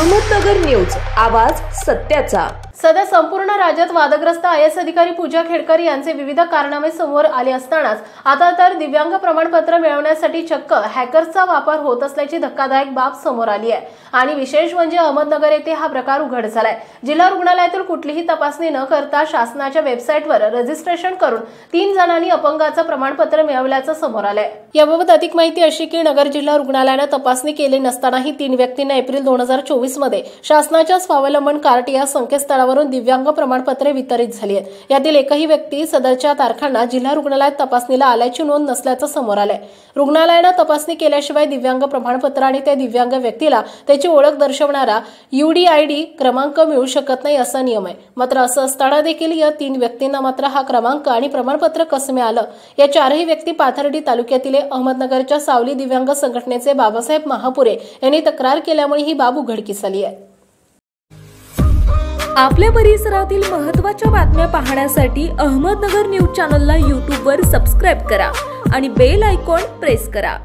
Ahmednagar news, आवाज सत्याचा। सध्या संपूर्ण राज्यात वादग्रस्त IAS अधिकारी पूजा खेडकर यांचे विविध कारनामे समोर आले असतानाच आता तर दिव्यांग प्रमाणपत्र मिळवण्यासाठी चक्क हॅकर्सचा वापर होत असल्याची धक्कादायक बाब समोर आली आहे। आणि विशेष म्हणजे अहमदनगर येथे हा प्रकार उघड झालाय। जिल्हा रुग्णालयातील कुठलीही तपासणी न करता शासनाच्या वेबसाईटवर रजिस्ट्रेशन करून 3 जणांनी अपंगाचं प्रमाणपत्र मिळवल्याचं समोर आलंय। याबाबत अधिक माहिती अशी की नगर जिल्हा रुग्णालयाने तपासणी केली नसतानाही 3 व्यक्तींना एप्रिल 2024 मध्ये शासनाच्या स्वावलंबन कार्ट या संकेतस्थळावरून दिव्यांग प्रमाणपत्रे वितरित झाली आहेत। यातील एकही व्यक्ती सदरच्या तारखांना जिल्हा रुग्णालयात तपासणीला आल्याची नोंद नसल्याचं समोर आलंय। रुग्णालयाने तपासणी केल्याशिवाय दिव्यांग प्रमाणपत्र आणि त्या दिव्यांग व्यक्तीला त्याची ओळख दर्शवणारा UDID क्रमांक मिळू शकत नाही असा नियम आहे। मात्र असं असताना देखील या 3 व्यक्तींना मात्र हा क्रमांक आणि प्रमाणपत्र कसं मिळालं? या 4ही व्यक्ती पाथर्डी तालुक्यातील अहमदनगरच्या सावली दिव्यांग संघटनेचे बाबासाहेब महापुरे यांनी तक्रार केल्यामुळे ही बाब उघडकीस आली आहे। आपल्या परिसरातील महत्त्वाच्या बातम्या पाहण्यासाठी अहमदनगर न्यूज चॅनलला YouTube वर सबस्क्राइब करा आणि बेल आयकॉन प्रेस करा।